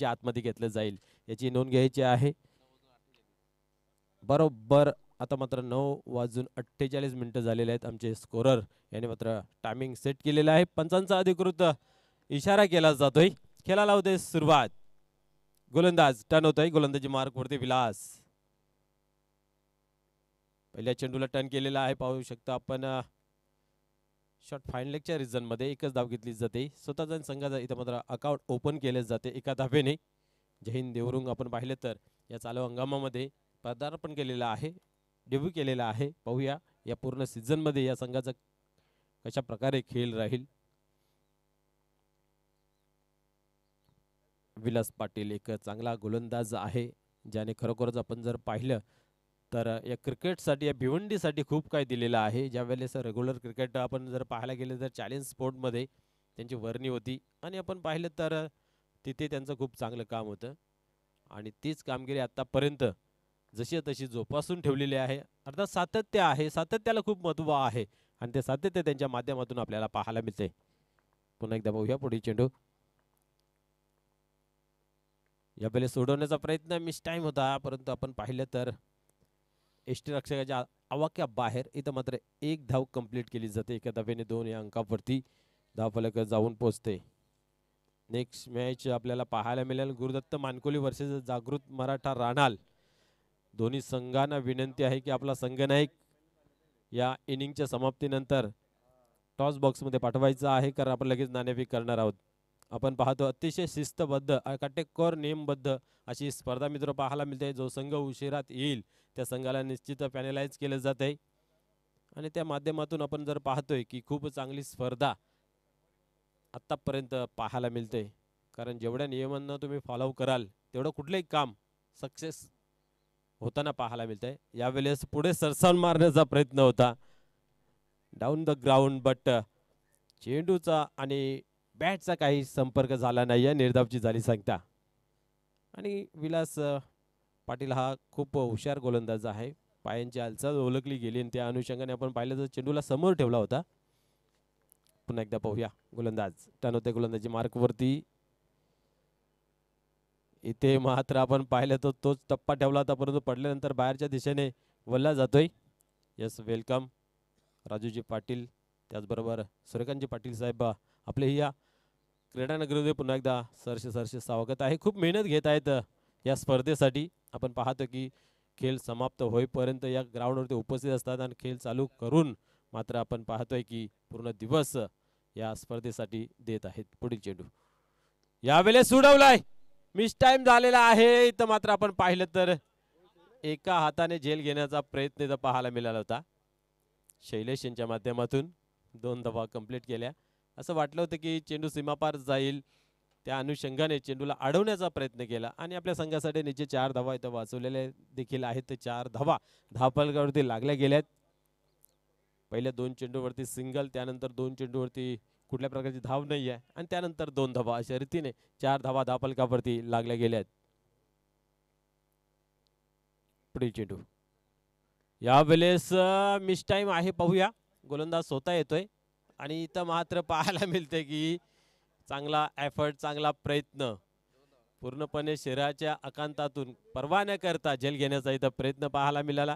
बॉलच्या आतमध्ये घेतलं जाईल याची नोंद घ्यायची आहे. बरोबर आता मात्र 9:48 झालेले आहेत. आमचे स्कोरर याने मात्र टायमिंग सेट केलेलं आहे. पंचांचा अधिकृत इशारा केला जातोय. खेळाला होते सुरुवात. गोलंदाज टर्न होतोय. गोलंदाजी मार्क वरती विलास. पहिल्या चेंडूला टर्न केलेला आहे. पाहू शकता आपण शॉट फायनलच्या रिझन मध्ये एकच धाव घेतली जाते. स्वतःचा संघाचा इथं मात्र अकाउंट ओपन केले जाते एका धावेने. जय हिंद देवरुंग आपण पाहिलं तर या चालू हंगामामध्ये पदार्पण केलेलं आहे. डेब्यू केलेला आहे. पाहूया या पूर्ण सीझन मध्ये या संघाचा कशा प्रकारे खेळ राहील. विलास पाटील एक चांगला गोलंदाज आहे ज्याने खरोखरच आपण जर पाहिलं तर या क्रिकेटसाठी या भिवंडीसाठी खूप काही दिलेलं आहे. ज्या वेळेस रेग्युलर क्रिकेट आपण जर पाहायला गेलं तर चॅलेंज स्पोर्टमध्ये त्यांची वर्णी होती आणि आपण पाहिलं तर तिथे त्यांचं खूप चांगलं काम होतं आणि तीच कामगिरी आतापर्यंत जशी तशी जोपासून ठेवलेली आहे. अर्थात सातत्य आहे. सातत्याला खूप महत्त्व आहे आणि ते सातत्य त्यांच्या माध्यमातून आपल्याला पाहायला मिळते. पुन्हा एकदा बघूया पुढील चेंडू. यावेळेस सोडवण्याचा प्रयत्न मिस टाइम होता परंतु आपण पाहिलं तर एष्टी रक्षकाच्या आवाक्याबाहेर इथं मात्र एक धाव कंप्लीट केली जाते. एका धावेने 2 या अंकावरती धावफलक जाऊन पोहोचते. नेक्स्ट मॅच आपल्याला पाहायला मिळेल गुरुदत्त मानकोली वर्सेस जागृत मराठा राणाल. दोन्ही संघांना विनंती आहे की आपला संघनायक या इनिंगच्या समाप्तीनंतर टॉस बॉक्समध्ये पाठवायचा आहे कारण आपण लगेच नाणेफेक करणार आहोत. आपण पाहतो अतिशय शिस्तबद्ध काटेकोर नियमबद्ध अशी स्पर्धा मित्र पाहायला मिळते. जो संघ उशिरात येईल त्या संघाला निश्चित पॅनलाइज केलं जात आहे आणि त्या माध्यमातून आपण जर पाहतोय की खूप चांगली स्पर्धा आतापर्यंत पाहायला मिळते. कारण जेवढ्या नियमांना तुम्ही फॉलो कराल तेवढं कुठलंही काम सक्सेस होताना पाहायला मिळतंय. यावेळेस पुढे सरसावून मारण्याचा प्रयत्न होता डाऊन द ग्राउंड बट चेंडूचा आणि बॅटचा काही संपर्क झाला नाही. या निर्धावची झाली सांगता आणि विलास पाटील हा खूप हुशार गोलंदाज आहे. पायांची हालचाल ओळखली गेली आणि त्या अनुषंगाने आपण पाहिलं तर चेंडूला समोर ठेवला होता. पुन्हा एकदा पाहूया. गोलंदाज टर्न होते. गोलंदाजी मार्क वरती इथे मात्र आपण पाहिलं तर तोच टप्पा ठेवला होता परंतु पडल्यानंतर बाहेरच्या दिशेने वळला जातोय. यस वेलकम राजूजी पाटील त्याचबरोबर सूर्यकांतजी पाटील साहेब आपले या क्रीडानगरीमध्ये पुन्हा एकदा सरसे स्वागत आहे. खूप मेहनत घेत आहेत या स्पर्धेसाठी. आपण पाहतो की खेळ समाप्त होईपर्यंत या ग्राउंडवरती उपस्थित असतात आणि खेळ चालू करून मात्र आपण पाहतोय की पूर्ण दिवस या स्पर्धेसाठी देत आहेत. पुढील चेंडू यावेळेस उडवलाय. मिस टाइम झालेला आहे. इथं मात्र आपण पाहिलं तर एका हाताने झेल घेण्याचा प्रयत्न इथं पाहायला मिळाला होता. शैलेश यांच्या माध्यमातून 2 धावा कंप्लीट केल्या. असं वाटलं होतं की चेंडू सीमापार जाईल त्या अनुषंगाने चेंडूला अडवण्याचा प्रयत्न केला आणि आपल्या संघासाठी निश्चित 4 धावा इथं वाचवलेल्या देखील आहेत. 4 धावा धावफलकावरती लागल्या गेल्यात. पहिल्या 2 चेंडूवरती सिंगल त्यानंतर 2 चेंडूवरती कुठल्या प्रकारची धाव नाही आहे आणि त्यानंतर 2 धावा अशा रीतीने 4 धावा धावफलकावरती लागल्या गेल्यात. पुढील चेंडू यावेळेस मिस टाइम आहे. पाहूया. गोलंदाज स्वतः येतोय आणि इथं मात्र पाहायला मिळते की चांगला एफर्ट चांगला प्रयत्न पूर्णपणे शरीराच्या अकांतातून पर्वा न करता झेल घेण्याचा इथं प्रयत्न पाहायला मिळाला.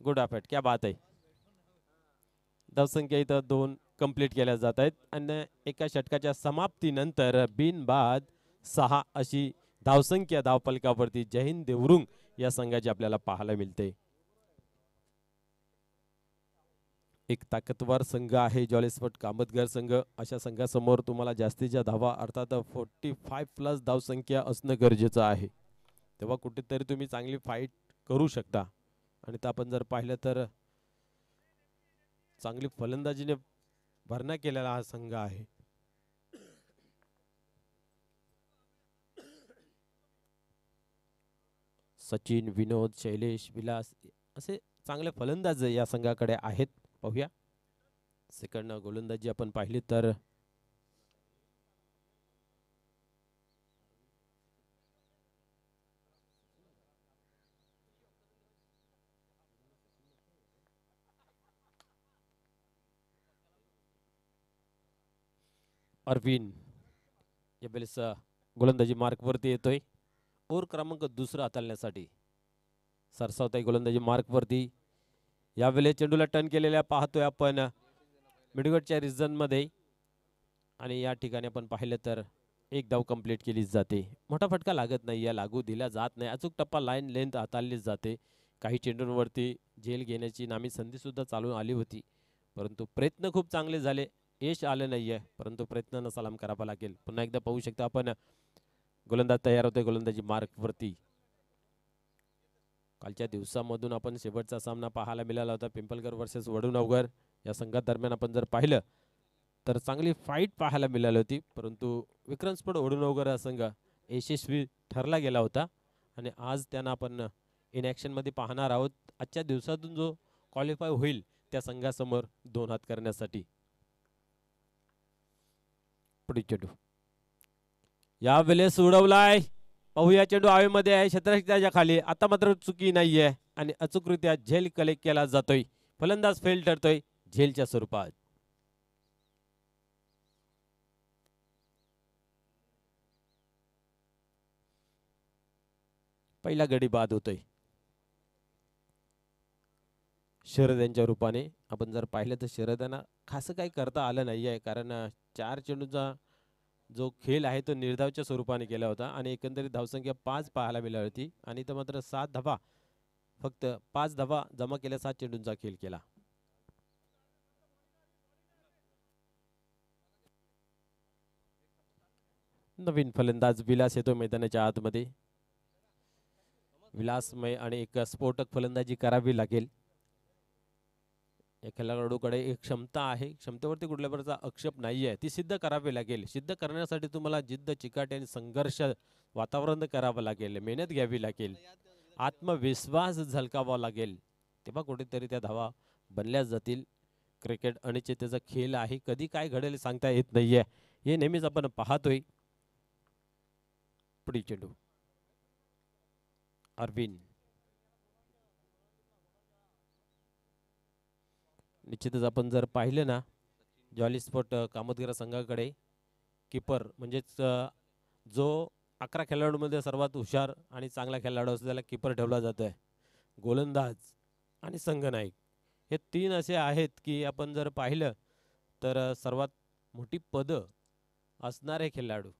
गुड एफर्ट क्या बात आहे. धावसंख्या इथं 2 कंप्लीट केल्या जात आहेत आणि एका षटकाच्या समाप्तीनंतर बिनबाद 6 अशी धावसंख्या धावफलकावरती जय हिंद देवरुंग या संघाची आपल्याला पाहायला मिळते. एक ताकदवार संघ आहे जॉलीस्पोर्ट कामतगर संघ. अशा संघासमोर तुम्हाला जास्तीच्या धावा अर्थात 45+ धावसंख्या असणं गरजेचं आहे. तेव्हा कुठेतरी तुम्ही चांगली फाईट करू शकता आणि तर आपण जर पाहिलं तर चांगली फलंदाजीने भरणा केलेला हा संघ आहे. सचिन विनोद शैलेश विलास असे चांगले फलंदाज या संघाकडे आहेत. पाहूया. सेकंड गोलंदाजी आपण पाहिली तर अरविंद यावेळेस गोलंदाजी मार्क वरती येतोय. ओव्हर क्रमांक दुसरा हाताळण्यासाठी सरसावताई गोलंदाजी मार्क वरती. यावेळेस चेंडूला टर्न केलेल्या पाहतोय आपण मिडगटच्या रिजन मध्ये आणि या ठिकाणी आपण पाहिलं तर एक धाव कंप्लीट केली जाते. मोठा फटका लागत नाही, या लागू दिला जात नाही. अचूक टप्पा लाईन लेंथ हाताळली जाते. काही चेंडूंवरती झेल घेण्याची नामी संधी सुद्धा चालून आली होती, परंतु प्रयत्न खूप चांगले झाले. यश आलं नाहीये, परंतु प्रयत्नांना सलाम करावा लागेल. पुन्हा एकदा पाहू शकता आपण गोलंदाज तयार होते गोलंदाजी मार्क वरती. कालच्या दिवसामधून आपण शेवटचा सामना पाहायला मिळाला होता पिंपलकर वर्सेस वडूनवगर. या संघादरम्यान आपण जर पाहिलं तर चांगली फाईट पाहायला मिळाली होती, परंतु विक्रमस्पड वडूनवगर हा संघ यशस्वी ठरला गेला होता आणि आज त्यांना आपण इन ॲक्शन मध्ये पाहणार आहोत. आजच्या दिवसातून जो क्वालिफाय होईल त्या संघासमोर दोन हात करण्यासाठी. पुढील चेंडू यावेळेस उडवलाय. पाहूया चेंडू हवेमध्ये आहे क्षेत्ररक्षकाच्या खाली. आता मात्र चुकी नाहीये आणि अचूकरित्या झेल कलेक्ट केला जातोय. फलंदाज फेल ठरतोय झेलच्या स्वरूपात. पहिला गडी बाद होतोय शरद यांच्या रूपाने. आपण जर पाहिलं तर शरद यांना खास काही करता आलं नाहीये, कारण 4 चेंडूचा जो खेळ आहे तो निर्धावच्या स्वरूपाने केला होता आणि एकंदरीत धावसंख्या 5 पाहायला मिळाली होती आणि इथं मात्र 7 धावा, फक्त 5 धावा जमा केल्या 7 चेंडूंचा खेळ केला. नवीन फलंदाज विलास येतो मैदानाच्या आतमध्ये. विलासमय आणि एक स्फोटक फलंदाजी करावी लागेल. या खेळाडूकडे एक क्षमता आहे, क्षमतेवरती कुठल्या प्रकारचा आक्षेप नाही आहे, ती सिद्ध करावी लागेल. सिद्ध करण्यासाठी तुम्हाला जिद्द चिकाटी आणि संघर्ष वातावरण करावं लागेल, मेहनत घ्यावी लागेल, आत्मविश्वास झलकावा लागेल, तेव्हा कुठेतरी त्या धावा बनल्या जातील. क्रिकेट अनिश्चिततेचा खेळ आहे, कधी काय घडेल सांगता येत नाहीये, हे नेहमीच आपण पाहतोय. पुढील चेंडू अरविंद. निश्चितच आपण जर पाहिलं ना, जॉली स्पोर्ट कामतगिरा संघाकडे कीपर म्हणजेच जो 11 खेळाडूंमध्ये सर्वात हुशार आणि चांगला खेळाडू असतो त्याला कीपर ठेवला जातो आहे. गोलंदाज आणि संघनायक हे 3 असे आहेत की आपण जर पाहिलं तर सर्वात मोठी पदं असणारे खेळाडू.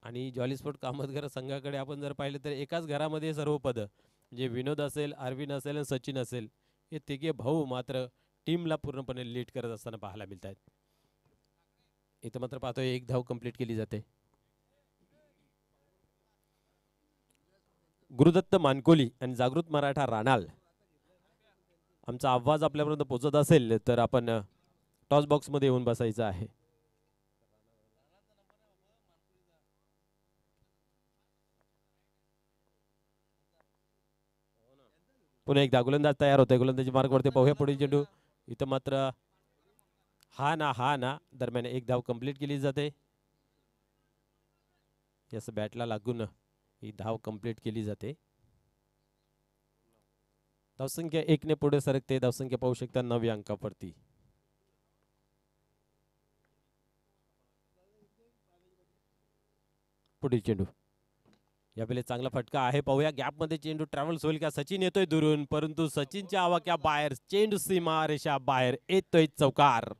आणि जॉली स्पोर्ट कामतगिरा संघाकडे आपण जर पाहिलं तर एकाच घरामध्ये सर्व पदं, म्हणजे विनोद असेल, अरविंद असेल आणि सचिन असेल, हे तिघे भाऊ मात्र टीमला पूर्णपणे लीड करत असताना पाहायला मिळत आहेत. इथं मात्र पाहतोय एक धाव कंप्लीट केली जाते. गुरुदत्त मानकोली आणि जागृत मराठा राणाल, आमचा आवाज आपल्यापर्यंत पोहोचत असेल तर आपण टॉस बॉक्स मध्ये येऊन बसायचं आहे. पुन्हा एकदा गोलंदाज तयार होतोय गोलंदाजी मार्ग वरती. पाहूया पुढील चेंडू. इथं मात्र हा ना दरम्यान एक धाव कंप्लीट केली जाते. यास बॅटला लागून ही धाव कंप्लीट केली जाते. धावसंख्या 1 ने पुढे सरकते. धावसंख्या पाहू शकता 9 अंकावरती. पुढील चेंडू यावेळेस चांगला फटका आहे. पाहूया गॅप मध्ये चेंडू ट्रॅव्हल्स होईल का. सचिन येतोय दुरून, परंतु सचिनच्या आवाक्या बाहेर, चेंडू सीमा रेषा बाहेर येतोय. चौकार.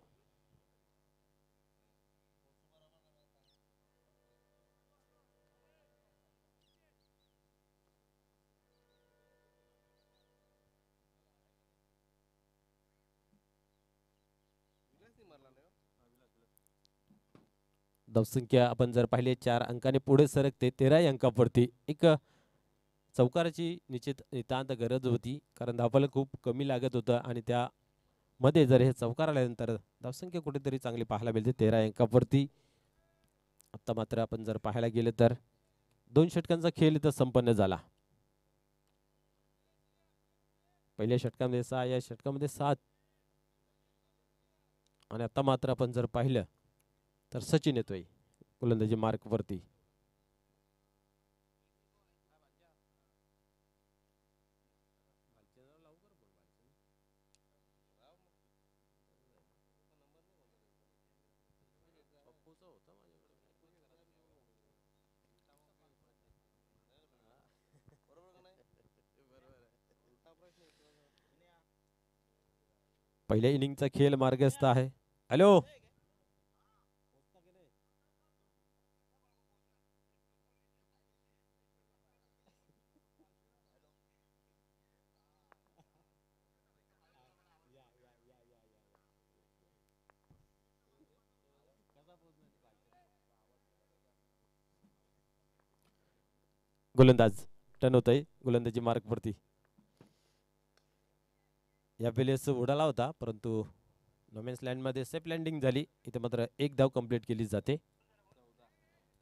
धावसंख्या आपण जर पाहिले 4 अंकाने पुढे सरकते. 13 अंकावरती. एक चौकाराची नितांत गरज होती, कारण धावफलक खूप कमी लागत होतं आणि त्यामध्ये जर हे चौकार आल्यानंतर धावसंख्या कुठेतरी चांगली पाहायला मिळते 13 अंकावरती. आता मात्र आपण जर पाहायला गेलं तर 2 षटकांचा खेळ इथं संपन्न झाला. पहिल्या षटकामध्ये 6, या षटकामध्ये 7 आणि आता मात्र आपण जर पाहिलं तर सचिन येतोय गोलंदाजी मार्क वरती. पहिल्या इनिंगचा खेळ मार्गस्थ आहे. हॅलो, गोलंदाज टर्न होत आहे. गोलंदाजी मार्क वरती या वेळेस उडाला होता, परंतु नोमॅन्स लँड मध्ये सेफ लँडिंग झाली. इथे मात्र एक धाव कंप्लीट केली जाते.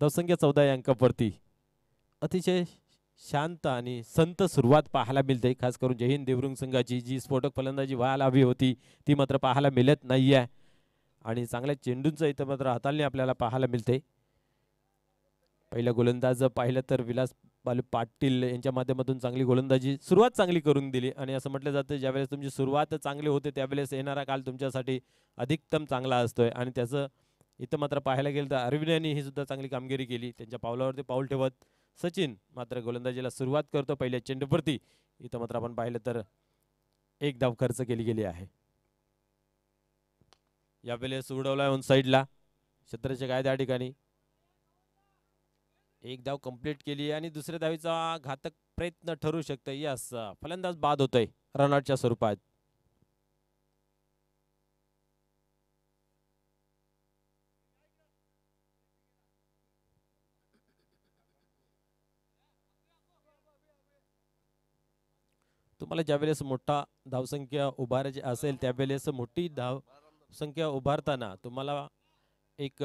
धावसंख्या 14 या अंकावरती. अतिशय शांत आणि संत सुरुवात पाहायला मिळते. खास करून जय हिंद देवरुंग संघाची जी स्फोटक फलंदाजी व्हायला हवी होती ती मात्र पाहायला मिळत नाहीये आणि चांगल्या चेंडूंचं इथं मात्र हाताळणी आपल्याला पाहायला मिळते. पहिला गोलंदाज पाहिलं तर विलास बालू पाटील यांच्या माध्यमातून चांगली गोलंदाजी सुरुवात चांगली करून दिली आणि असं म्हटलं जातं ज्यावेळेस तुमची सुरुवात चांगली होते त्यावेळेस येणारा काल तुमच्यासाठी अधिकतम चांगला असतोय आणि त्याचं इथं मात्र पाहायला गेलं तर अरविंद यांनी ही सुद्धा चांगली कामगिरी केली. त्यांच्या पावलावरती पाऊल ठेवत सचिन मात्र गोलंदाजीला सुरुवात करतो पहिल्या चेंडूवरती. इथं मात्र आपण पाहिलं तर एक धाव खर्च केली गेली आहे. यावेळेस उडवलाय ऑन साईडला क्षेत्राच्या काय त्या ठिकाणी एक धाव कंप्लीट केली आणि दुसऱ्या धावीचा घातक प्रयत्न ठरू शकतो. यस, फलंदाज बाद होतोय रनआउटच्या स्वरूपात. तुम्हाला ज्यावेळेस मोठा धावसंख्या उभारायची असेल त्यावेळेस मोठी धावसंख्या उभारताना तुम्हाला एक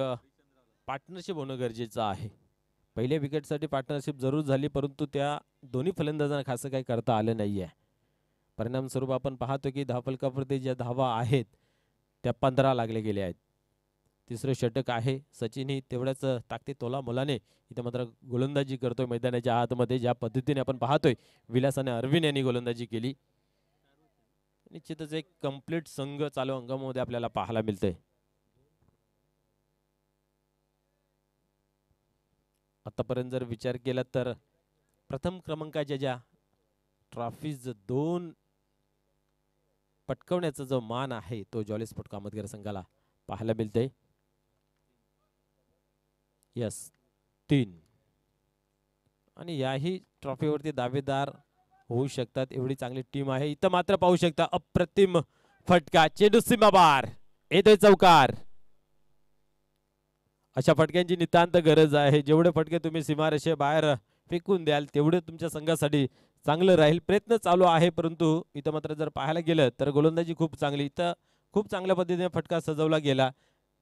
पार्टनरशिप होणं गरजेचं आहे. पहिल्या विकेटसाठी पार्टनरशिप जरूर झाली, परंतु त्या दोन्ही फलंदाजांना खास काही करता आलं नाहीये. परिणाम स्वरूप आपण पाहतो की धावफलकावरती ज्या धावा आहेत त्या 15 लागले गेले आहेत. तिसरं षटक आहे. सचिन ही तेवढ्याच ताकदी तोला मुलाने इथे मात्र गोलंदाजी करतोय मैदानाच्या आतमध्ये. ज्या पद्धतीने आपण पाहतोय विलास आणि अरविंद यांनी गोलंदाजी केली. निश्चितच एक कंप्लीट संघ चालू अंगामध्ये आपल्याला पाहायला मिळतंय. आतापर्यंत जर विचार केला तर प्रथम क्रमांकाच्या ज्या ट्रॉफीज 2 पटकवण्याचा जो मान आहे तो जॉली स्पोर्ट कामतगार संघाला पाहायला मिळते. यस, 3 आणि याही ट्रॉफीवरती दावेदार होऊ शकतात एवढी चांगली टीम आहे. इथं मात्र पाहू शकता अप्रतिम फटका, चेंडू सीमाबार येतोय चौकार. अशा फटक्यांची नितांत गरज आहे. जेवढे फटके तुम्ही सीमारेषे बाहेर फेकून द्याल तेवढे तुमच्या संघासाठी चांगलं राहील. प्रयत्न चालू आहे, परंतु इथं मात्र जर पाहायला गेलं तर गोलंदाजी खूप चांगली. इथं खूप चांगल्या पद्धतीने फटका सजवला गेला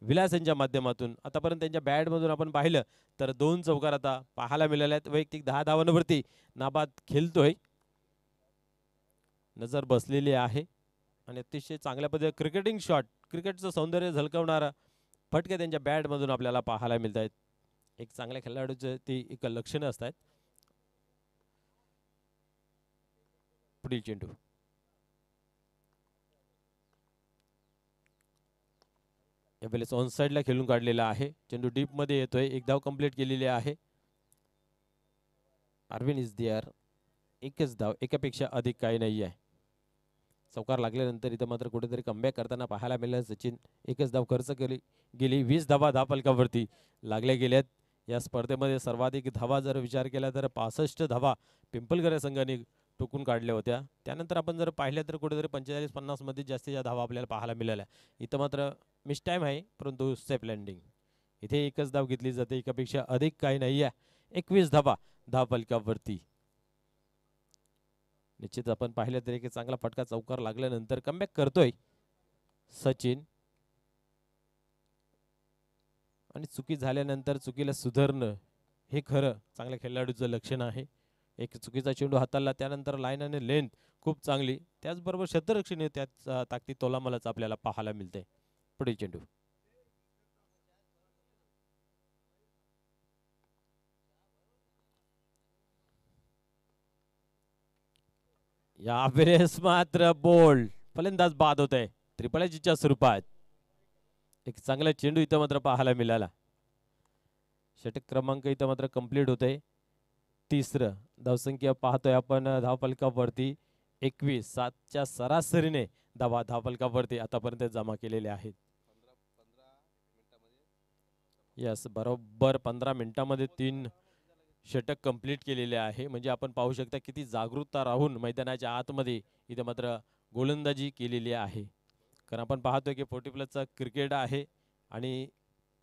विलास यांच्या माध्यमातून. आतापर्यंत त्यांच्या बॅटमधून आपण पाहिलं तर 2 चौकार आता पाहायला मिळाले आहेत. वैयक्तिक 10 धावांवरती नाबाद खेळतोय. नजर बसलेली आहे आणि अतिशय चांगल्या पद्धतीने क्रिकेटिंग शॉट, क्रिकेटचं सौंदर्य झलकवणारा फटके त्यांच्या बॅटमधून आपल्याला पाहायला मिळत आहेत. एक चांगल्या खेळाडूचे ती एक लक्षणं असतात. पुढील चेंडू यावेळेस ऑन साइडला खेळून काढलेला आहे. चेंडू डीप मध्ये येतोय. एक धाव कंप्लीट केलेली आहे. Arvind is there. एकच धाव, एकापेक्षा अधिक काही नाही आहे. चौकार लागल्यानंतर इथं मात्र कुठेतरी कमबॅक करताना पाहायला मिळालं. सचिन एकच धाव खर्च केली गेली. 20 धावा धावफलकावरती लागल्या गेल्यात. या स्पर्धेमध्ये सर्वाधिक धावा जर विचार केला तर 65 धावा पिंपलगर संघाने टोकून काढल्या होत्या. त्यानंतर आपण जर पाहिलं तर कुठेतरी 45-50 मध्ये जास्तीत धावा आपल्याला पाहायला मिळाल्या. इथं मात्र मिस टाइम आहे, परंतु सेफ लँडिंग. इथे एकच धाव घेतली जाते, एकापेक्षा अधिक काही नाही आहे. 21 धावा धावफलकावरती. निश्चित आपण पाहिलं तरी एक चांगला फटका चौकार लागल्यानंतर कमबॅक करतोय सचिन आणि चुकी झाल्यानंतर चुकीला सुधारणं हे खरं चांगल्या खेळाडूचं लक्षण आहे. एक चुकीचा चेंडू हाताळला त्यानंतर लाईन आणि लेंथ खूप चांगली, त्याचबरोबर क्षेत्ररक्षण त्याच ताकदी तोलामलाच आपल्याला पाहायला मिळते. पुढील चेंडू यावेळेस मात्र बोल्ड फलंदाज बाद होत आहे त्रिपळाजीच्या स्वरूपात. एक चांगला चेंडू इथं मात्र पाहायला मिळाला. षटक क्रमांक इथं मात्र कंप्लीट होते. धावसंख्या पाहतोय आपण धावफलकावरती 21. 7च्या सरासरीने धावा धावफलकावरती आतापर्यंत जमा केलेले आहेत. यस, बरोबर 15 मिनिटांमध्ये 3 षटक कंप्लीट केलेले आहे. म्हणजे आपण पाहू शकता किती जागरूकता राहून मैदानाच्या आतमध्ये इथे मात्र गोलंदाजी केलेली आहे. कारण आपण पाहतोय की 40+ क्रिकेट आहे आणि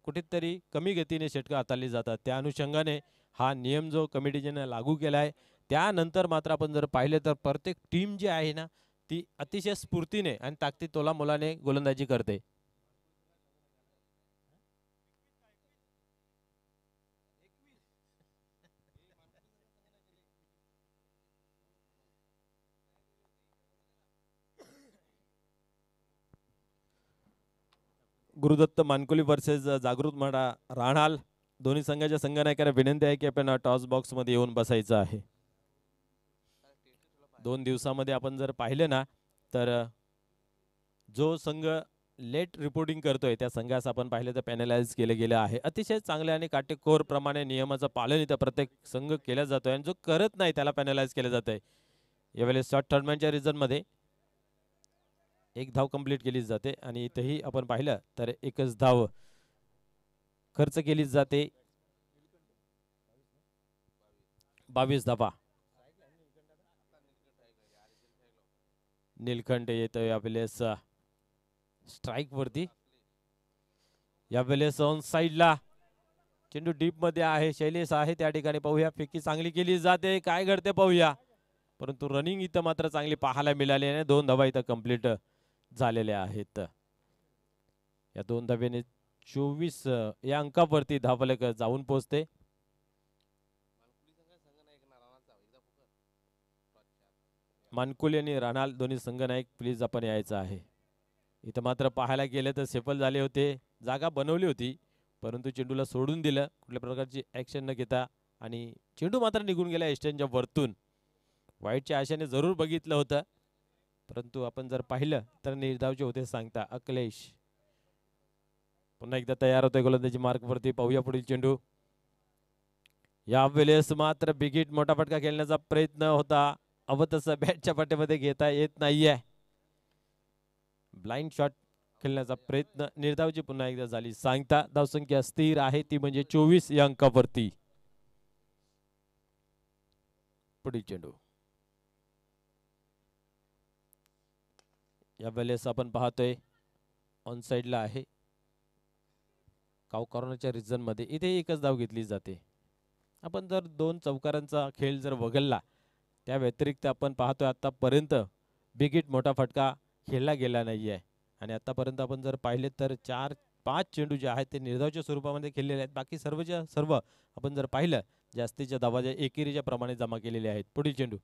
कुठेतरी कमी गतीने षटकं हाताळली जातात. त्या अनुषंगाने हा नियम जो कमिटीने लागू केला आहे, त्यानंतर मात्र आपण जर पाहिले तर प्रत्येक टीम जी आहे ना, ती अतिशय स्फूर्तीने आणि ताकदी तोलामोलाने गोलंदाजी करते. गुरुदत्त मानकोली वर्सेस जागृत माडा राणाल. दोन्ही संघाच्या संघनायकांना विनंती आहे की आपण टॉस बॉक्स मध्ये येऊन बसायचं आहे. 2 दिवसामध्ये आपण जर पाहिले ना तर जो संघ लेट रिपोर्टिंग करतोय त्या संघास आपण पाहिलं तर पॅनलाइज केले गेले आहे. अतिशय चांगल्या आणि काटेकोर प्रमाणे नियमाचं पालन इथं प्रत्येक संघ केला जातोय आणि जो करत नाही त्याला पॅनलाइज केलं जात आहे. यावेळेस शॉर्ट टर्नमॅनच्या रिझन मध्ये 1 धाव कंप्लीट केली जाते आणि इथेही आपण पाहिलं तर एकच धाव खर्च केली जाते. 22 धावा. नीलकंठ येतो यावेळेस स्ट्राइक वरती. यावेळेस ऑन साइडला चेंडू डीप मध्ये आहे. शैलेश आहे त्या ठिकाणी. पाहूया फेकी चांगली केली जाते. काय घडते पाहूया. परंतु रनिंग इथं मात्र चांगली पाहायला मिळाली आहे. 2 धावा इथं कंप्लीट झालेल्या आहेत. या 2 धाव्याने 24 या अंकावरती धावफलक जाऊन पोहोचते. मानकुली आणि राणाल दोन्ही संघनायक प्लीज आपण यायचं आहे. इथं मात्र पाहायला गेलं तर सेफल झाले होते. जागा बनवली होती परंतु चेंडूला सोडून दिलं कुठल्या प्रकारची ॲक्शन न घेता आणि चेंडू मात्र निघून गेला एस्टनच्या वरतून. वाईटच्या आशेने जरूर बघितलं होतं परंतु आपण जर पाहिलं तर निर्धावचे होते सांगता. अखिलेश पुन्हा एकदा तयार होतोय गोलंदाजी मार्कवरती. पाहूया पुढील चेंडू. यावेळेस मात्र बिगिट मोठा फटका खेळण्याचा प्रयत्न होता. तसं बॅटच्या पाठीमध्ये घेता येत नाहीये. ब्लाइंड शॉट खेळण्याचा प्रयत्न. निर्धावची पुन्हा एकदा झाली सांगता. धावसंख्या स्थिर आहे ती म्हणजे 24 या अंकावरती. पुढील चेंडू. यावेळेस आपण पाहतोय ऑन साइडला आहे. काव कॉर्नरच्या रिजन मध्ये इथे एकच धाव घेतली जाते. आपण जर 2 चौकारांचा खेळ जर वगळला त्या व्यतिरिक्त आपण पाहतोय आतापर्यंत बिगिट मोठा फटका खेळला गेला नाहीये आणि आतापर्यंत आपण जर पाहिले तर 4-5 चेंडू जे आहेत ते निर्धावच्या स्वरूपामध्ये खेळलेले आहेत. बाकी सर्वच्या सर्व आपण जर पाहिलं जास्तीच्या धावा एकेरीच्या प्रमाणे जमा केलेले आहेत. पुढील चेंडू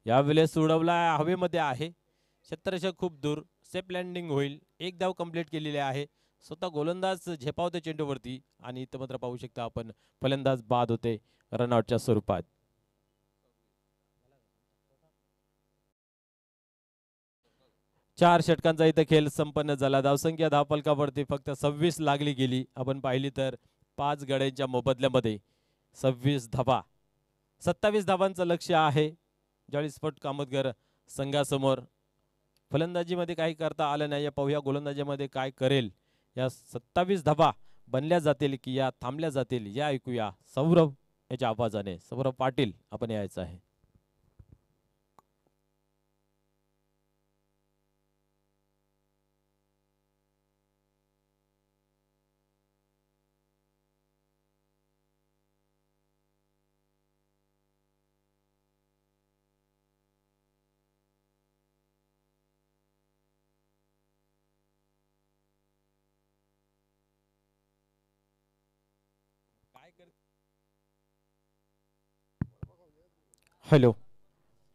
यावेळेस उडवला हवेमध्ये आहे. क्षेत्ररक्षक खूप दूर. सेफ लँडिंग होईल. 1 धाव कंप्लीट केलेली आहे. स्वतः गोलंदाज झेपावते चेंडूवरती आणि इथं मात्र पाहू शकता आपण फलंदाज बाद होते रनआउटच्या स्वरूपात. 4 षटकांचा इथं खेळ संपन्न झाला. धावसंख्या धावफलकावरती फक्त 26 लागली गेली. आपण पाहिली तर 5 गड्यांच्या मोबदल्यामध्ये 26 धावा. 27 धावांचं लक्ष्य आहे. 40 फट कामतगर संघासमोर. फलंदाजीमध्ये काही करता आलं नाही. पाहूया गोलंदाजीमध्ये काय करेल. या 27 धावा बनल्या जातील की या थांबल्या जातील या ऐकूया सौरभ याच्या आवाजाने. सौरभ पाटील आपण यायचं आहे. Hello.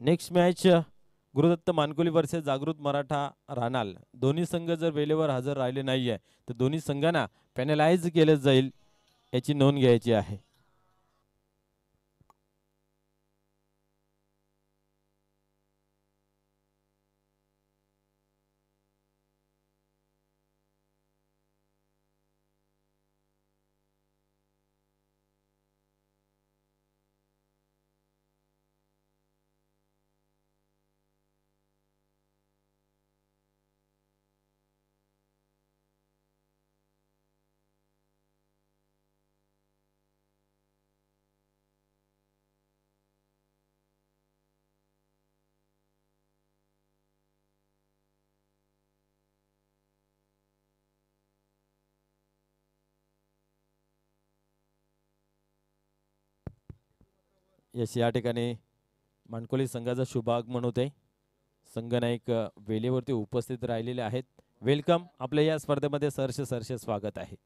Next match Gurudatt Mankoli versus Jagrut Maratha राणाल. दोन्ही संघ जर वेळेवर हजर राहिले नाहीये तर दोन्ही संघांना पॅनलाइज केलं जाईल याची नोंद घ्यायची आहे. यश या ठिकाणी मानकोली संघाचा शुभ आगमन होते. संघ नायक वेळेवरती उपस्थित राहिलेले आहेत. वेलकम, आपल्या या स्पर्धेमध्ये सहर्ष स्वागत आहे.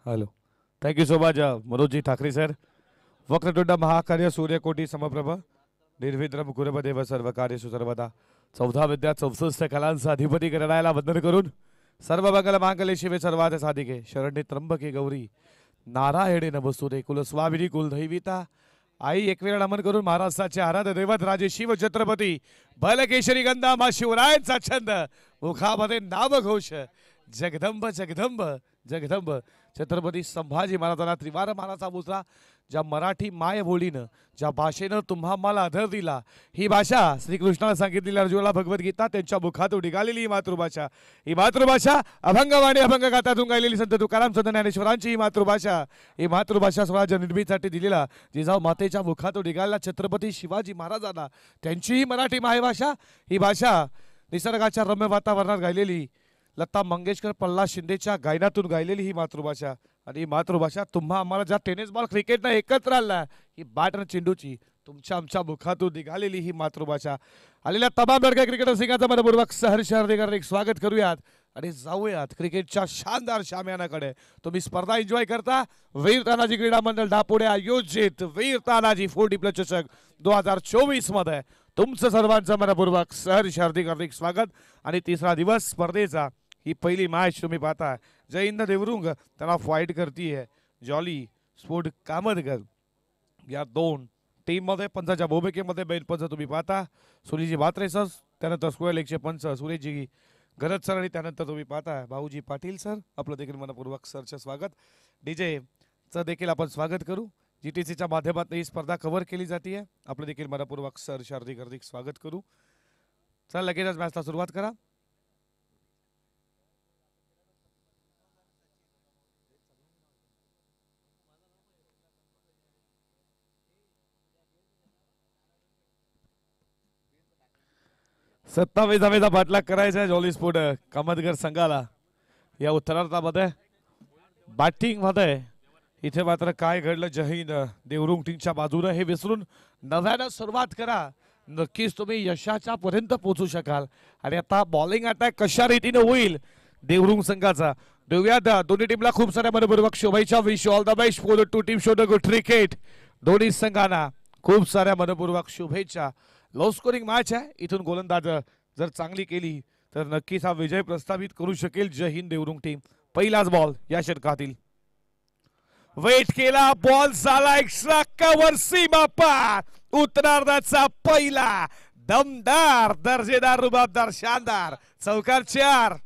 Hello, thank you so much Manoji Thackeray sir. वक्रतुंड महाकार्य सूर्यकोटी समप्रभ निर्विद्रम गुरुदेव सर्व कार्य सुसर्वदा. 14 विद्या 64 कलांचा अधिपती करणाऱ्याला वंदन करून सर्व मंगल मांगल्ये शिवे सर्वार्थ साधिके शरण्ये त्र्यंबके गौरी नारायणे नमस्तुते. कुलस्वामिनी कुलदैविता आई एकवेळा नमन करून महाराष्ट्राचे आराध्य दैवत राजे शिव छत्रपती बलकेशरी गंधा मा शिवरायांचा छंद मुखामध्ये नामघोष जगदंब जगदंब जगदंब. छत्रपती संभाजी महाराजांना त्रिवार मानाचा मुजरा. ज्या मराठी मायबोलीनं ज्या भाषेनं तुम्हा मला आदर दिला, ही भाषा श्रीकृष्णाला सांगितलेली अर्जुनाला भगवद्गीता त्यांच्या मुखातून निघालेली ही मातृभाषा. ही मातृभाषा अभंगवाणी अभंग गाथातून गायलेली संत तुकाराम संत ज्ञानेश्वरांची ही मातृभाषा. ही मातृभाषा स्वराज्य निर्मितीसाठी दिलेला जिजाऊ मातेच्या मुखातून निघालेला छत्रपती शिवाजी महाराजांना त्यांची ही मराठी मायभाषा. ही भाषा निसर्गाच्या रम्य वातावरणात गायलेली लता मंगेशकर प्रल्हाद शिंदेच्या गायनातून गायलेली ही मातृभाषा. आणि ही मातृभाषा तुम्हा आम्हाला ज्या टेनिस बॉल क्रिकेटनं एकत्र आणला, ही बॅट आणि चेंडूची तुमच्या आमच्या मुखातून निघालेली ही मातृभाषा. आलेल्या तमाम लढक्या क्रिकेटर सिंगाचं मनपूर्वक सहर्ष हार्दिक स्वागत करूयात आणि जाऊयात क्रिकेटच्या शानदार शामियानाकडे. तुम्ही स्पर्धा एन्जॉय करता. वीर तानाजी क्रीडा मंडळ दापोडे आयोजित वीर तानाजी 40+ चषक 2024 मध्ये तुमचं सर्वांचं मनपूर्वक सहर्ष हार्दिक स्वागत. आणि तिसरा दिवस स्पर्धेचा, ही पहिली मॅच तुम्ही पाहता. जय हिंद देवरुंग त्यांना फाईट करतीये जॉली स्पोर्ट कामतगर. या दोन टीममध्ये पंचाच्या भूमिकेमध्ये बेनपंच तुम्ही पाहता सुनीलजी म्हात्रे सर, त्यानंतर स्क्वेअर लेगचे पंच सुरेशजी गरज सर आणि त्यानंतर तुम्ही पाहता भाऊजी पाटील सर. आपलं देखील मनपूर्वक सरचं स्वागत. डीजेचं देखील आपण स्वागत करू. GTCच्या माध्यमातून ही स्पर्धा कव्हर केली जाते. आपलं देखील मनपूर्वक सहर्ष हार्दिक स्वागत करू. चला लगेचच मॅचला सुरुवात करा. सत्तावीसावेचा पाठलाग करायचा आहे जॉली स्पोर्ट कामतगर संघाला. या उत्तरार्धामध्ये बॅटिंग मध्ये इथे मात्र काय घडलं जय हिंद देवरुंग टीमच्या बाजूने हे विसरून नव्यानं सुरुवात करा. नक्कीच तुम्ही यशाच्या पर्यंत पोहोचू शकाल. आणि आता बॉलिंग अटॅक कशा रीतीने होईल देवरुंग संघाचा देऊयात. दोन्ही टीमला खूप साऱ्या मनपूर्वक शुभेच्छा. Wish all the best for the two team show the good cricket. दोन्ही संघांना खूप साऱ्या मनपूर्वक शुभेच्छा. लो स्कोरिंग मॅच आहे. इथून गोलंदाज जर चांगली केली तर नक्कीच हा विजय प्रस्थापित करू शकेल जय हिंद देवरुंग टीम. पहिलाच बॉल या षटकातील वेट केला, बॉल झाला एक्स्ट्रा कव्हर सीमा पार. उत्तरार्धाचा पहिला दमदार दर्जेदार रुबाबदार शानदार चौकार 4.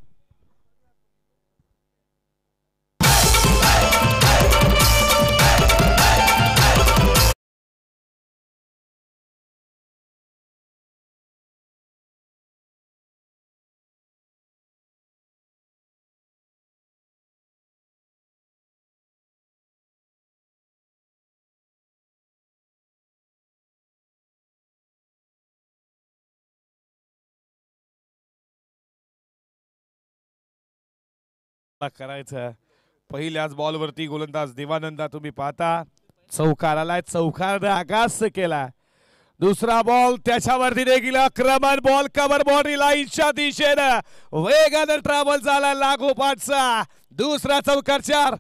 करायचं पहिल्याच बॉलवरती गोलंदाज देवानंदा तुम्ही पाहता चौकार आलाय. चौकार आकाश केला. दुसरा बॉल त्याच्यावरती देखील आक्रमण बॉल कव्हर बॉडी लाईनच्या दिशेनं वेगानं ट्रॅव्हल झाला लागोपाठचा दुसरा चौकार 4.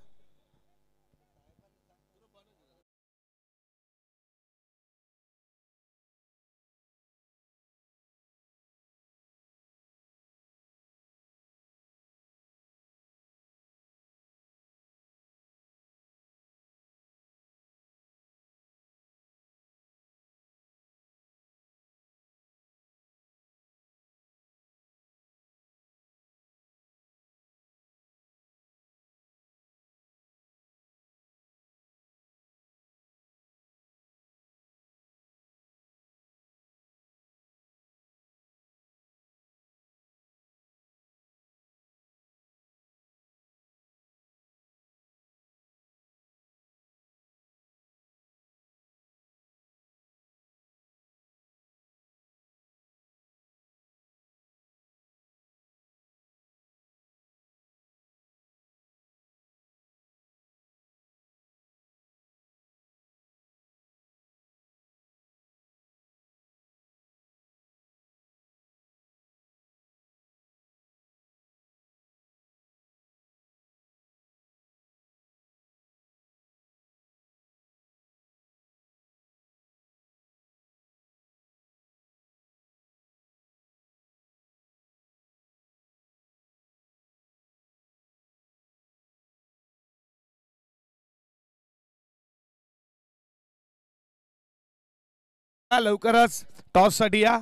लवकरच टॉस साठी या.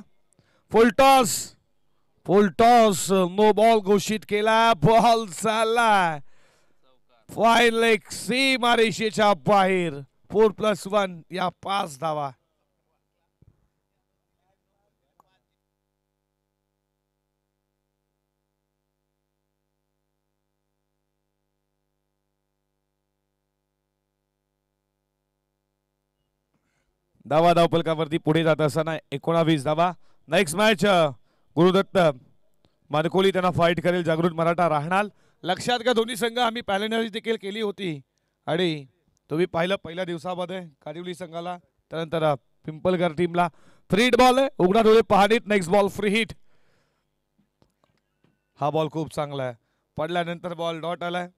फुल टॉस नो बॉल घोषित केला. बॉल चालला फाईन लेग सीमा रेषेच्या बाहेर. 4+1 या 5 धावा. धाव फलकावरती पुढे जात असताना 19 धावा. नेक्स्ट मॅच गुरुदत्त मानकोली त्यांना फाईट करेल. जागृत मराठा राहणार. लक्षात घ्या दोन्ही संघ आम्ही पॅलेंडरी देखील केली होती आणि तुम्ही पाहिलं पहिल्या दिवसामध्ये कारिवली संघाला त्यानंतर पिंपलगर टीमला. फ्री हिट बॉल आहे. उघडा डोळे पाहणीत. Next ball free hit. हा बॉल खूप चांगला आहे. पडल्यानंतर बॉल डॉट आलाय.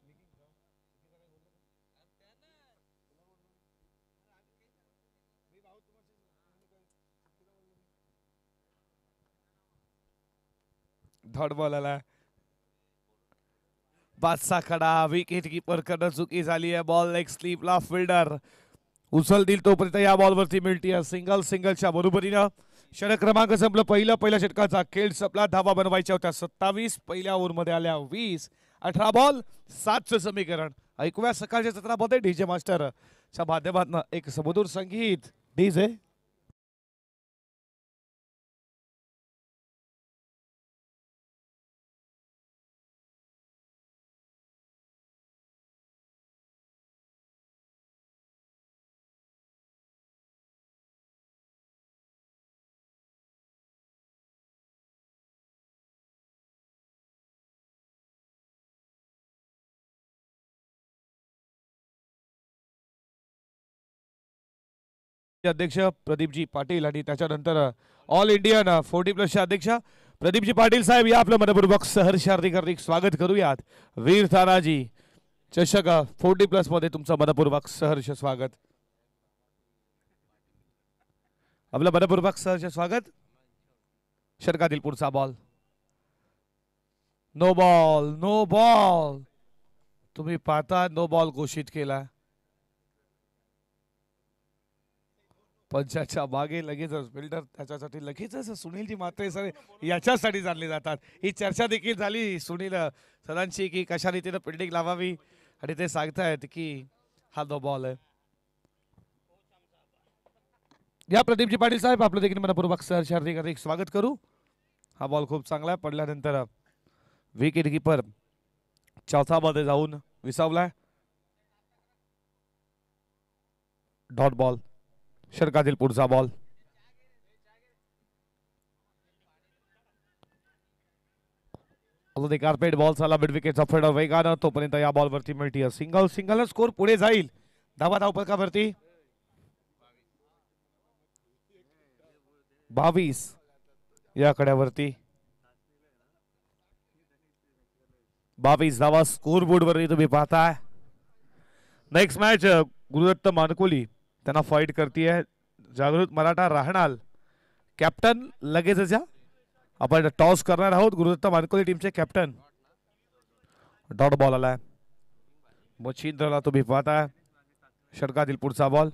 डॉट बॉल आला. बादशाह खडा. विकेट कीपर कडनं चुकी झाली आहे. बॉल लेग स्लीपला फिल्डर उचलतील तोपर्यंत या बॉलवरती मिळते सिंगलच्या बरोबरीनं षटक क्रमांक संपलं. पहिल्या षटकाचा खेळ संपला. धावा बनवायच्या होत्या 27. पहिल्या ओव्हरमध्ये आल्या 20. 18 बॉल 7चं समीकरण. ऐकूया सकाळच्या सत्रामध्ये डीजे मास्टरच्या माध्यमातून एक सुमधुर संगीत. डीजे अध्यक्ष प्रदीपजी पाटील आणि त्याच्यानंतर ऑल इंडियन 40+ अध्यक्ष प्रदीपजी पाटील साहेब या आपलं मनपूर्वक सहर्ष हार्दिक स्वागत करूयात. वीर तानाजी चषक 40+ मध्ये तुमचं मनपूर्वक सहर्ष स्वागत. आपलं मनपूर्वक सहर्ष स्वागत. षटकातील पुढचा बॉल. नो बॉल तुम्ही पाहता नो बॉल घोषित केला. पंचाच्या मागे लगेचच बिल्डर त्याच्यासाठी लगेचच सुनीलजी मात्रे सर याच्यासाठी जाणले जातात. ही चर्चा देखील झाली सुनील सरांची की कशा रीतीने फिल्डिंग लावावी आणि ते सांगतायत की हा नो बॉल आहे. या प्रदीपजी पाटील साहेब आपलं देखील मनपूर्वक सहर्ष हार्दिक स्वागत करू. हा बॉल खूप चांगला आहे. पडल्यानंतर विकेट कीपर चौथा मध्ये जाऊन विसावलाय. Dot ball. षटकातील पुढचा बॉल. कार्पेट बॉल झाला मिड विकेटचा फळा वेगानं. तोपर्यंत या बॉलवरती मिळते सिंगल स्कोर पुढे जाईल. धाव फलकावरती 22 या कड्यावरती 22 धावा स्कोर बोर्ड वरती तुम्ही पाहताय. नेक्स्ट मॅच गुरुदत्त मानकोली त्यांना फाईट करतीये जागृत मराठा राहणार. कॅप्टन लगेच आपण टॉस करणार आहोत. गुरुदत्त मानकोली टीमचे कॅप्टन. डॉट बॉल आलाय. मच्छिंद्रला तुम्ही पाहताय. षटकातील पुढचा बॉल.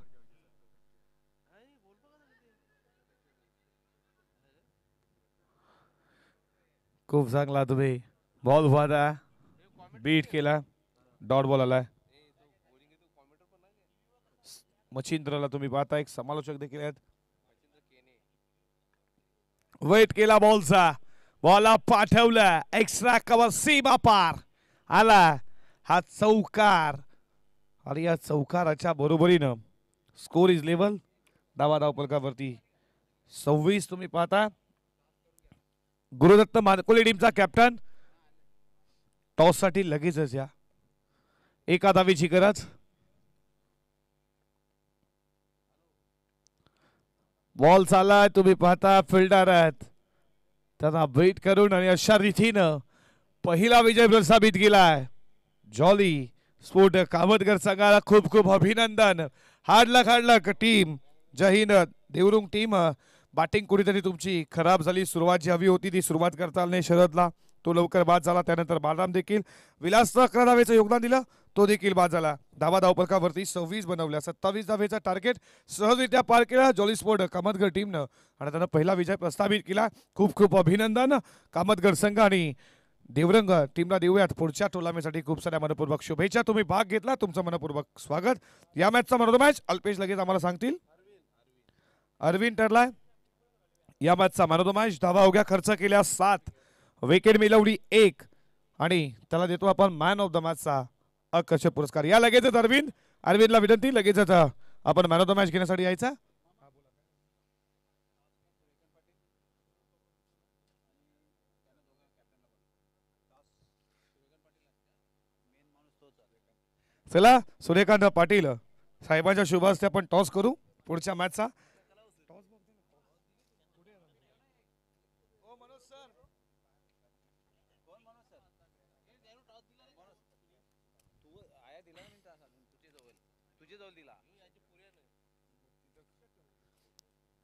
खूप चांगला तुम्ही बॉल पाहताय. बीट केला. डॉट बॉल आलाय. मच्छिंद्रला तुम्ही पाहता. एक समालोचक देखील आहेत. वेट केला बॉलचा. बॉलला पाठवलं. एक्स्ट्रा कव्हर सीमा पार आला. हा चौकार आणि या चौकाराच्या बरोबरीनं स्कोर इज लेवल. धाव फलकावरती 26 तुम्ही पाहता. गुरुदत्त मानकोली टीमचा कॅप्टन टॉस साठी लगेचच या. एका धावेची गरज. बॉल चाललाय तुम्ही पाहता. फिल्डर आहेत त्यांना बेट करून आणि अशा रीतीनं पहिला विजय प्रस्थापित केलाय. जॉली स्पोर्ट कामतगर संघाला खूप खूप अभिनंदन. Hard team. जय हिंद. देवरुंग टीम बॅटिंग कुठेतरी तुमची खराब झाली. सुरुवात जी हवी होती ती सुरुवात करता आली नाही शरदला. तो लवकर बाद झाला. त्यानंतर बालराम देखील विलासनं 11 धावेचं योगदान दिलं, तो देखील बाद झाला. धावपळकावरती 26 बनवल्या. 27 धावेचा टार्गेट सहजरित्या पार केला जॉली स्पोर्ट कामतगड टीमनं आणि त्यानं पहिला विजय प्रस्थापित केला. खूप खूप अभिनंदन कामतगड संघ आणि देवरंग टीमला देऊयात पुढच्या टुर्नामेंटसाठी खूप साऱ्या मनपूर्वक शुभेच्छा. तुम्ही भाग घेतला, तुमचं मनपूर्वक स्वागत. या मॅचचा मन ऑफ द मॅच अल्पेश लगेच आम्हाला सांगतील. अरविंद ठरलाय या मॅचचा मॅन ऑफ द मॅच. धावा अवघ्या खर्च केल्या 7, विकेट मिळवली 1 आणि त्याला देतो आपण मॅन ऑफ द मॅचचा आकर्षक पुरस्कार. या लगेचच अरविंदला विनंती, लगेचच आपण मॅन ऑफ द मॅच घेण्यासाठी यायचा. चला सूर्यकांत पाटील साहेबांच्या शुभ हस्ते आपण टॉस करू पुढच्या मॅचचा.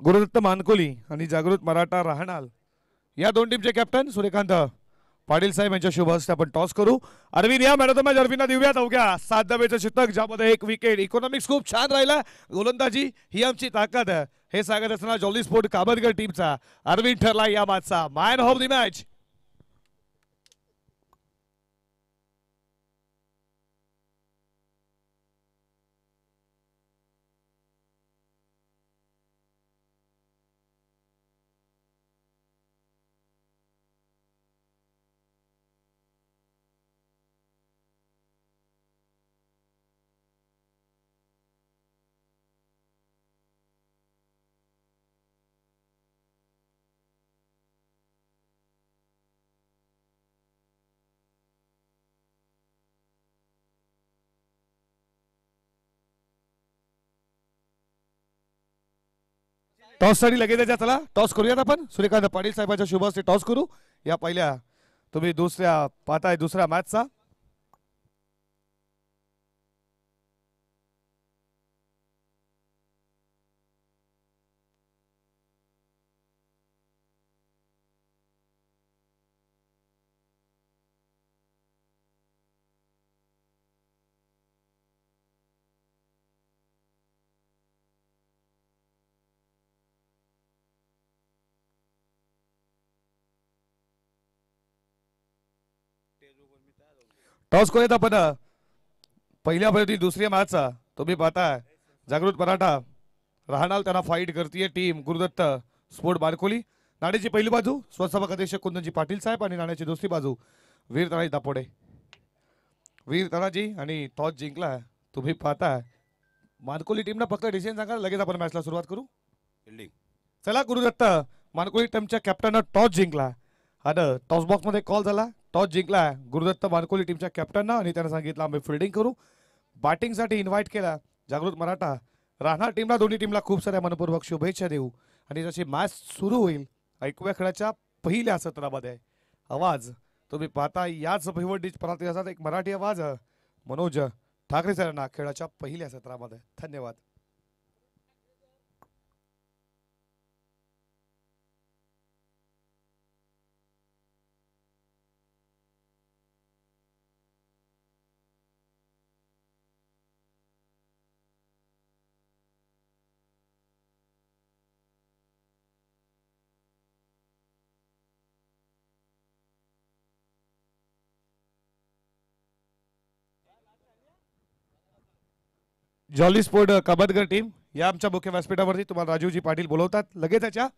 गुरुदत्त मानकोली आणि जागृत मराठा राहणार या दोन टीमचे कॅप्टन सूर्यकांत पाटील साहेब यांच्या शुभ हस्ते आपण टॉस करू. अरविंद या मॅन ऑफ द मॅच अरविंदला देऊयात. अवघ्या 7 धावेचं शतक ज्यामध्ये 1 विकेट. इकॉनॉमिक्स खूप छान राहिला. गोलंदाजी ही आमची ताकद आहे हे सांगत असताना जॉली स्पोर्ट कामतगड टीमचा अरविंद ठरला या मॅचचा man of the match. Toss साठी लगेच द्या. चला टॉस करूयात आपण. सूर्यकांत पाटील साहेबांच्या शुभ हस्ते टॉस करू. या पहिल्या तुम्ही दुसऱ्या पाहताय दुसऱ्या मॅचचा. टॉस करूयात आपण पहिल्या पहिली दुसऱ्या मॅचचा. तुम्ही पाहताय जागृत मराठा राहणार त्यांना फाईट करतीये टीम गुरुदत्त स्पोर्ट बारकोली. नाण्याची पहिली बाजू स्वसभा अध्यक्ष कुंदनजी पाटील साहेब आणि नाण्याची दुसरी बाजू वीर तणाजी दापोडे. वीर तणाजी आणि टॉस जिंकला. तुम्ही पाहताय मानकोली टीमला फक्त डिसिजन सांगा, लगेच आपण मॅचला सुरुवात करू. चला गुरुदत्त मानकोली टीमच्या कॅप्टन टॉस जिंकला. आणि टॉस बॉक्स मध्ये कॉल झाला. टॉस जिंकला गुरुदत्त मानकोली टीमच्या कॅप्टननं आणि त्यानं सांगितलं आम्ही फिल्डिंग करू. बॅटिंगसाठी इन्व्हाइट केला जागृत मराठा राहणार टीमला. दोन्ही टीमला खूप साऱ्या मनपूर्वक शुभेच्छा देऊ आणि जशी मॅच सुरू होईल ऐकूया खेळाच्या पहिल्या सत्रामध्ये आवाज. तुम्ही पाहता याच भिवंडी प्रांतात एक मराठी आवाज मनोज ठाकरे सरांना खेळाच्या पहिल्या सत्रामध्ये. धन्यवाद. जॉली स्पोर्ट कामतगड टीम या आमच्या मुख्य व्यासपीठावरती तुम्हाला राजीवजी पाटील बोलवतात. लगेच त्याच्या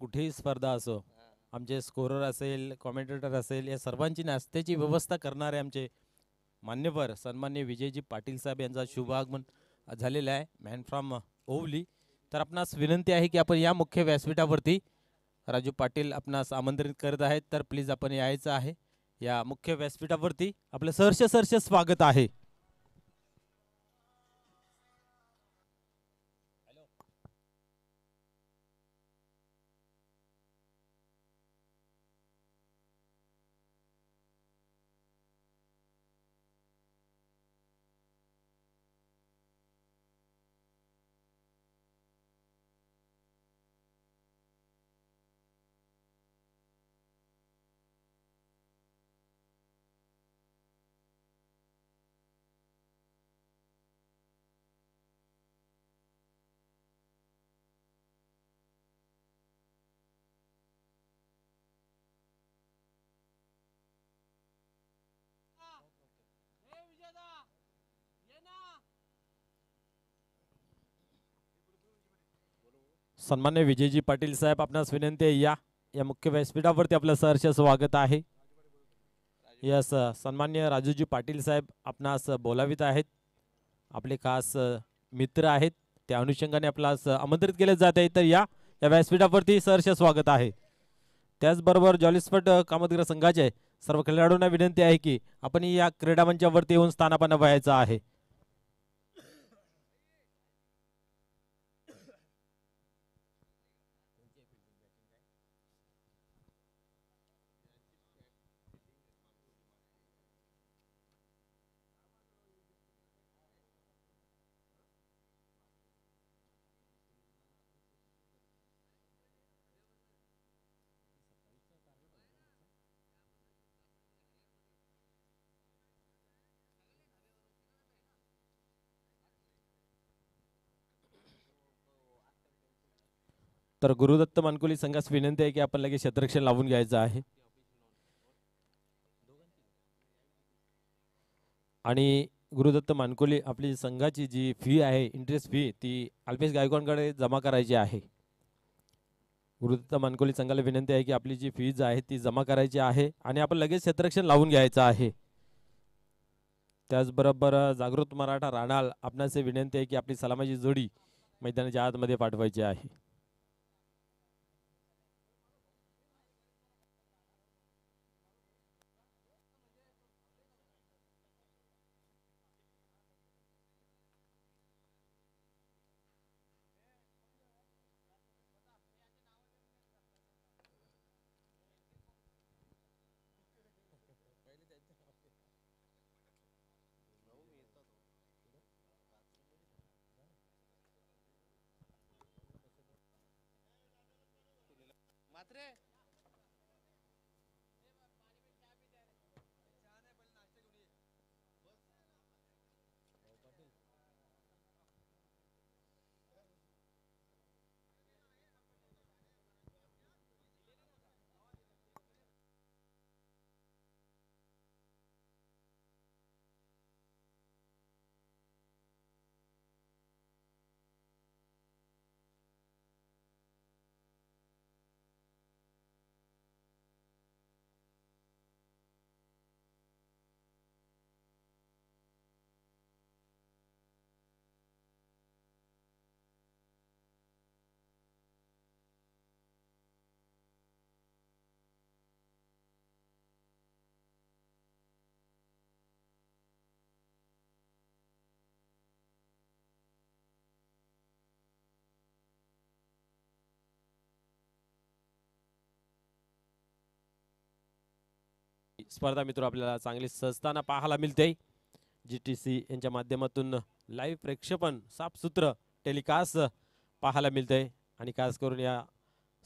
कुठेही स्पर्धा असो, आमचे स्कोरर असेल, कॉमेंटेटर असेल, या सर्वांची नाश्त्याची व्यवस्था करणारे आमचे मान्यवर सन्मान्य विजयजी पाटील साहेब यांचा शुभ आगमन झालेला आहे मॅन फ्रॉम ओवली. तर आपणास विनंती आहे की आपण या मुख्य व्यासपीठावरती राजू पाटील आपणास आमंत्रित करत आहेत, तर प्लीज आपण यायचं आहे या मुख्य व्यासपीठावरती. आपलं सहर्ष स्वागत आहे. सन्मान्य विजयजी पाटील साहेब, आपणास विनंती आहे या मुख्य व्यासपीठावरती आपलं सहर्ष स्वागत आहे. यस, सन्मान्य राजूजी पाटील साहेब आपणास बोलावित आहेत. आपले खास मित्र आहेत, त्या अनुषंगाने आपल्यास आमंत्रित केले जात आहे. तर या व्यासपीठावरती सहर्ष स्वागत आहे. त्याचबरोबर जॉलीस्पॉट कामतग्र संघाचे सर्व खेळाडूंना विनंती आहे की आपण या क्रीडा मंचावरती येऊन स्थानापन्न व्हायचं आहे. तर गुरुदत्त मानकुली संघास विनंती आहे की आपण लगेच क्षेत्ररक्षण लावून घ्यायचं आहे. आणि गुरुदत्त मानकुली आपली संघाची जी फी आहे, इंटरेस्ट फी, ती अल्पेश गायकवाडकडे जमा करायची आहे. गुरुदत्त मानकुली संघाला विनंती आहे की आपली जी फीज आहे ती जमा करायची आहे आणि आपण लगेच क्षेत्ररक्षण लावून घ्यायचं आहे. त्याचबरोबर जागृत मराठा राणाल आपणास विनंती आहे की आपली सलामाची जोडी मैदानाच्या आतमध्ये पाठवायची आहे. स्पर्धा मित्र आपल्याला चांगली सहजताना पाहायला मिळते. GTC यांच्या माध्यमातून लाईव्ह प्रेक्षेपण साफसूत्र टेलिकास्ट पाहायला मिळते. आणि खास करून या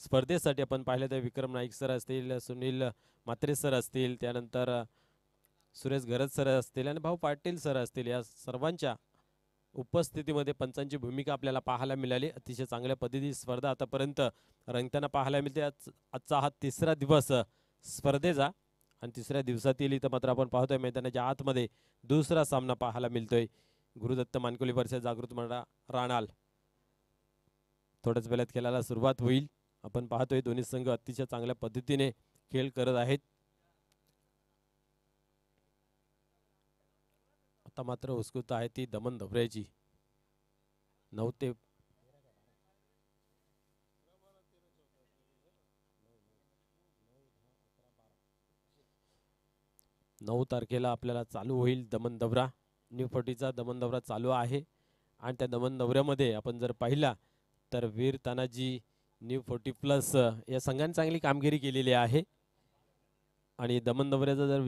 स्पर्धेसाठी आपण पाहिलं तर विक्रम नाईक सर असतील, सुनील म्हात्रे सर असतील, त्यानंतर सुरेश घरत सर असतील आणि भाऊ पाटील सर असतील, या सर्वांच्या उपस्थितीमध्ये पंचांची भूमिका आपल्याला पाहायला मिळाली. अतिशय चांगल्या पद्धतीची स्पर्धा आतापर्यंत रंगताना पाहायला मिळते. आजचा हा तिसरा दिवस स्पर्धेचा आणि तिसऱ्या दिवसातील इथं मात्र आपण पाहतोय मैदानाच्या आतमध्ये दुसरा सामना पाहायला मिळतोय. गुरुदत्त मानकुली वर्सेस जागृत मराठा राणाल. थोड्याच वेळात खेळायला सुरुवात होईल. आपण पाहतोय दोन्ही संघ अतिशय चांगल्या पद्धतीने खेळ करत आहेत. आता मात्र उत्सुकता आहे ती दमन धवऱ्याची. 9 ते 9 तारखेला आपल्याला चालू होईल दमन दौरा. न्यू 40चा दमन दौरा चालू आहे आणि त्या दमन दौऱ्यामध्ये आपण जर पाहिला तर वीर तानाजी न्यू 40 प्लस या संघाने चांगली कामगिरी केलेली आहे. आणि दमन दौऱ्याचा जर